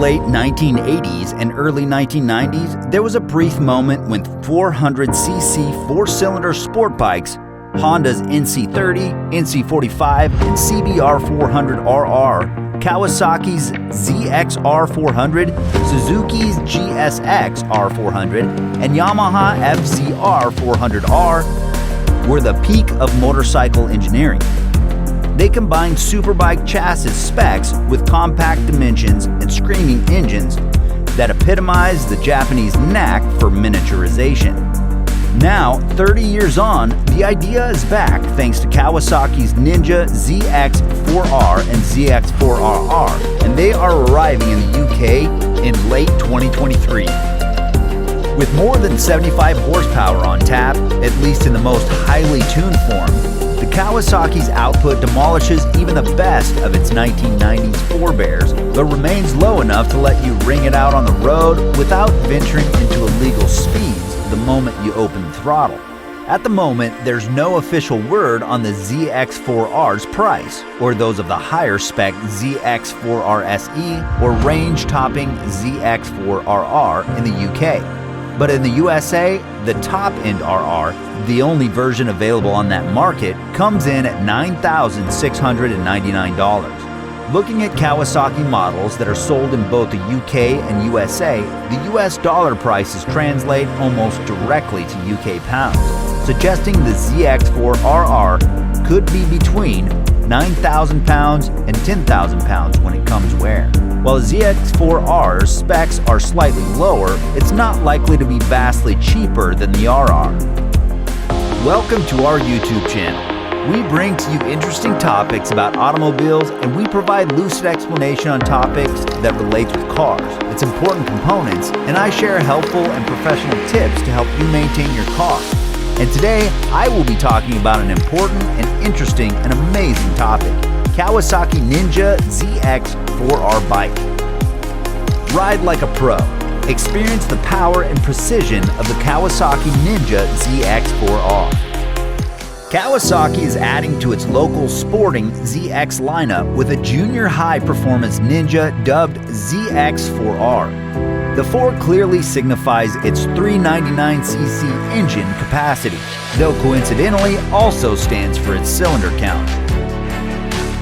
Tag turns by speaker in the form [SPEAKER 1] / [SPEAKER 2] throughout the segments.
[SPEAKER 1] late 1980s and early 1990s, there was a brief moment when 400cc four-cylinder sport bikes, Honda's NC30, NC45, and CBR 400RR, Kawasaki's ZX-R 400, Suzuki's GSX R400, and Yamaha FZR 400R were the peak of motorcycle engineering. They combined superbike chassis specs with compact dimensions and screaming engines that epitomized the Japanese knack for miniaturization. Now, 30 years on, the idea is back thanks to Kawasaki's Ninja ZX 4R and ZX 4RR, and they are arriving in the UK in late 2023. With more than 75 horsepower on tap, at least in the most highly tuned form, the Kawasaki's output demolishes even the best of its 1990s forebears, but remains low enough to let you ring it out on the road without venturing into illegal speeds the moment you open the throttle. At the moment, there's no official word on the ZX4R's price, or those of the higher spec ZX4R SE or range-topping ZX4RR in the UK. But in the USA, the top-end RR, the only version available on that market, comes in at $9,699. Looking at Kawasaki models that are sold in both the UK and USA, the US dollar prices translate almost directly to UK pounds, suggesting the ZX4RR could be between £9,000 and £10,000 when it comes where. While the ZX4R's specs are slightly lower, it's not likely to be vastly cheaper than the RR. Welcome to our YouTube channel. We bring to you interesting topics about automobiles, and we provide lucid explanation on topics that relate with cars, its important components, and I share helpful and professional tips to help you maintain your car. And today, I will be talking about an important and interesting and amazing topic: Kawasaki Ninja ZX 4R bike. Ride like a pro. Experience the power and precision of the Kawasaki Ninja ZX 4R. Kawasaki is adding to its local sporting ZX lineup with a junior high-performance Ninja dubbed ZX 4R. The 4 clearly signifies its 399cc engine capacity, though coincidentally also stands for its cylinder count.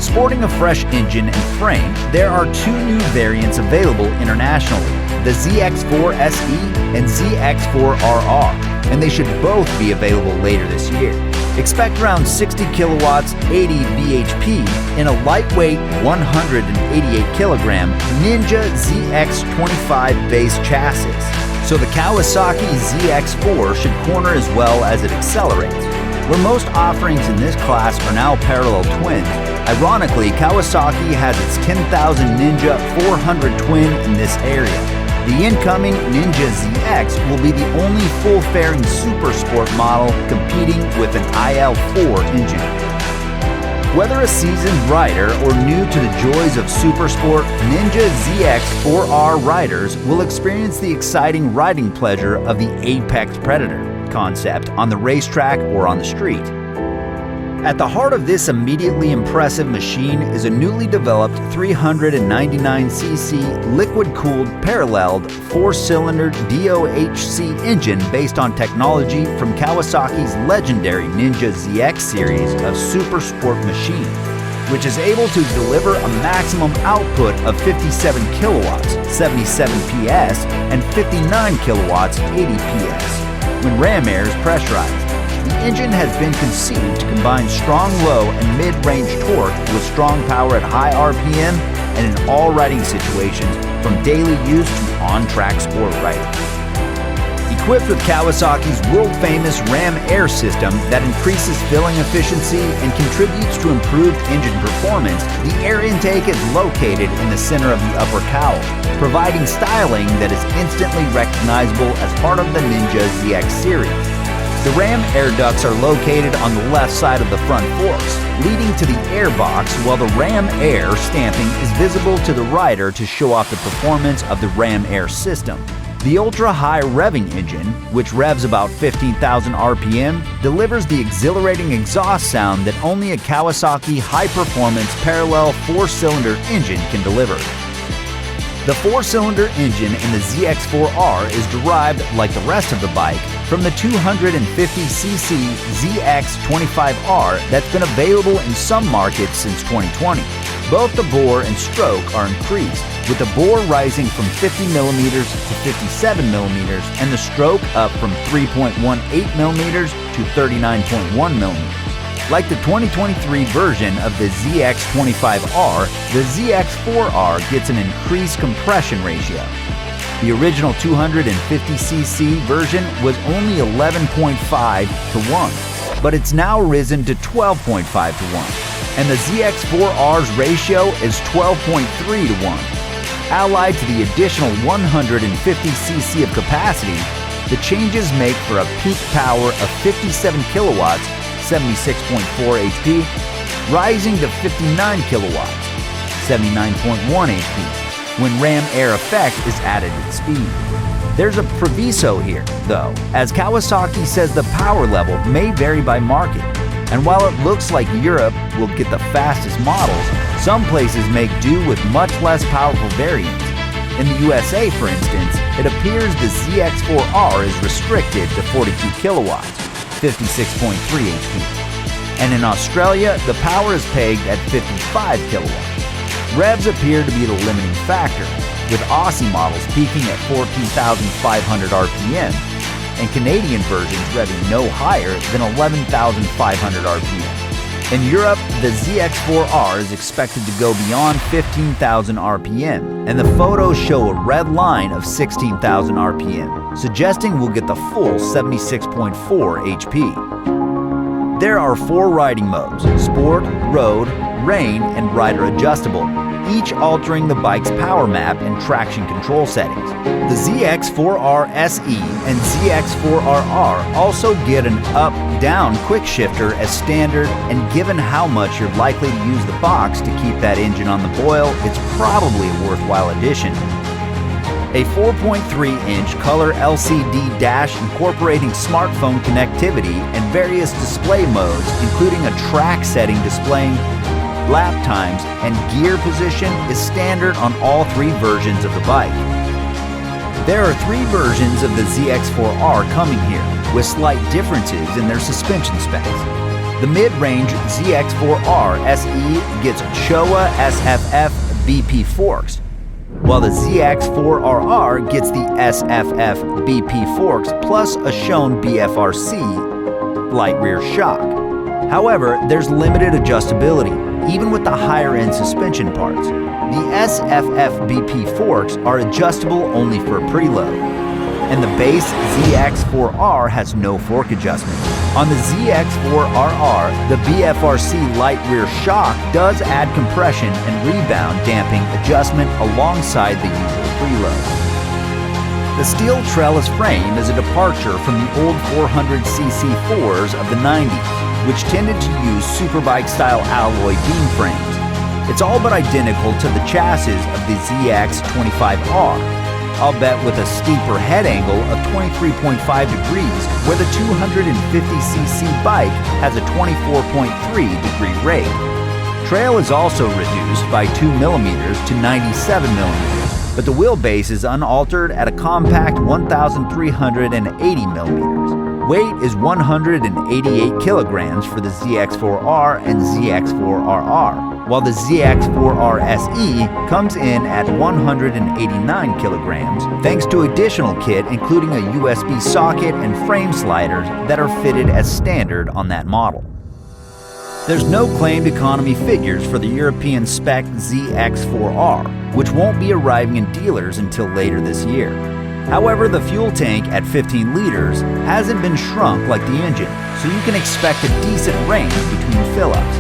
[SPEAKER 1] Sporting a fresh engine and frame, there are 2 new variants available internationally, the ZX4 SE and ZX4RR, and they should both be available later this year. Expect around 60 kilowatts, 80 bhp in a lightweight 188 kilogram Ninja ZX25 base chassis, so the Kawasaki ZX4 should corner as well as it accelerates. Where most offerings in this class are now parallel twins, ironically, Kawasaki has its 10,000 Ninja 400 twin in this area. The incoming Ninja ZX will be the only full-fairing super sport model competing with an IL4 engine. Whether a seasoned rider or new to the joys of super sport, Ninja ZX 4R riders will experience the exciting riding pleasure of the Apex Predator concept on the racetrack or on the street. At the heart of this immediately impressive machine is a newly developed 399cc liquid-cooled paralleled 4-cylinder DOHC engine based on technology from Kawasaki's legendary Ninja ZX series of super sport machines, which is able to deliver a maximum output of 57 kilowatts, 77 PS, and 59 kilowatts, 80 PS, when ram air is pressurized. The engine has been conceived to combine strong low and mid-range torque with strong power at high RPM and in all riding situations, from daily use to on-track sport riding. Equipped with Kawasaki's world-famous ram air system that increases filling efficiency and contributes to improved engine performance, the air intake is located in the center of the upper cowl, providing styling that is instantly recognizable as part of the Ninja ZX series. The ram air ducts are located on the left side of the front forks, leading to the air box, while the ram air stamping is visible to the rider to show off the performance of the ram air system. The ultra-high revving engine, which revs about 15,000 RPM, delivers the exhilarating exhaust sound that only a Kawasaki high-performance parallel 4-cylinder engine can deliver. The 4-cylinder engine in the ZX4R is derived, like the rest of the bike, from the 250cc ZX25R that's been available in some markets since 2020. Both the bore and stroke are increased, with the bore rising from 50mm to 57mm and the stroke up from 3.18mm to 39.1mm. Like the 2023 version of the ZX25R, the ZX4R gets an increased compression ratio. The original 250cc version was only 11.5 to 1, but it's now risen to 12.5 to 1, and the ZX4R's ratio is 12.3 to 1. Allied to the additional 150cc of capacity, the changes make for a peak power of 57 kilowatts, 76.4 HP, rising to 59 kilowatts, 79.1 HP, when ram air effect is added at speed. There's a proviso here, though, as Kawasaki says the power level may vary by market, and while it looks like Europe will get the fastest models, some places make do with much less powerful variants. In the USA, for instance, it appears the ZX4R is restricted to 42 kilowatts, 56.3 HP. And in Australia, the power is pegged at 55 kilowatts. Revs appear to be the limiting factor, with Aussie models peaking at 14,500 RPM, and Canadian versions revving no higher than 11,500 RPM. In Europe, the ZX4R is expected to go beyond 15,000 RPM, and the photos show a red line of 16,000 RPM, suggesting we'll get the full 76.4 HP. There are 4 riding modes: Sport, Road, Rain, and Rider Adjustable, each altering the bike's power map and traction control settings. The ZX4R SE and ZX4RR also get an up-down quick shifter as standard, and given how much you're likely to use the box to keep that engine on the boil, it's probably a worthwhile addition. A 4.3-inch color LCD dash incorporating smartphone connectivity and various display modes, including a track setting displaying lap times and gear position, is standard on all 3 versions of the bike. There are 3 versions of the ZX4R coming here, with slight differences in their suspension specs. The mid-range ZX4R SE gets Showa SFF BP forks, while the ZX4RR gets the SFF BP forks plus a shown BFRC light rear shock. However, there's limited adjustability, even with the higher-end suspension parts. The SFF BP forks are adjustable only for preload, and the base ZX4R has no fork adjustment. On the ZX4RR, the BFRC light rear shock does add compression and rebound damping adjustment alongside the usual preload. The steel trellis frame is a departure from the old 400cc 4s of the 90s, which tended to use superbike-style alloy beam frames. It's all but identical to the chassis of the ZX25R, albeit with a steeper head angle of 23.5 degrees, where the 250cc bike has a 24.3 degree rake. Trail is also reduced by 2mm to 97mm, but the wheelbase is unaltered at a compact 1,380mm. Weight is 188 kilograms for the ZX4R and ZX4RR, while the ZX4R SE comes in at 189 kilograms, thanks to additional kit including a USB socket and frame sliders that are fitted as standard on that model. There's no claimed economy figures for the European spec ZX4R, which won't be arriving in dealers until later this year. However, the fuel tank at 15 liters hasn't been shrunk like the engine, so you can expect a decent range between fill-ups.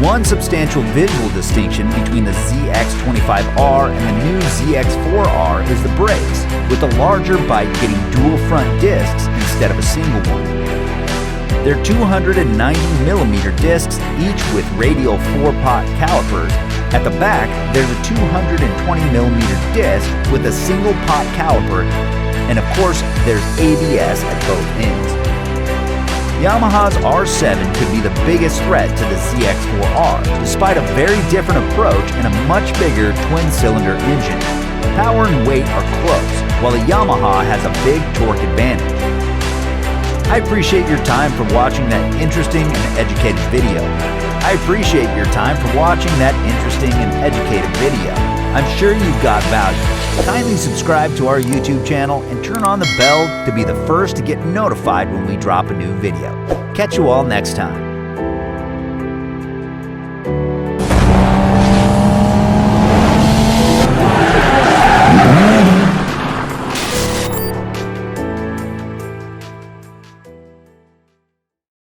[SPEAKER 1] One substantial visual distinction between the ZX25R and the new ZX4R is the brakes, with the larger bike getting dual front discs instead of a single one. They're 290mm discs, each with radial 4-pot calipers. At the back, there's a 220mm disc with a single pot caliper, and of course, there's ABS at both ends. Yamaha's R7 could be the biggest threat to the ZX4R, despite a very different approach and a much bigger twin-cylinder engine. Power and weight are close, while the Yamaha has a big torque advantage. I appreciate your time for watching that interesting and educated video. I'm sure you got value. Kindly subscribe to our YouTube channel and turn on the bell to be the first to get notified when we drop a new video. Catch you all next time.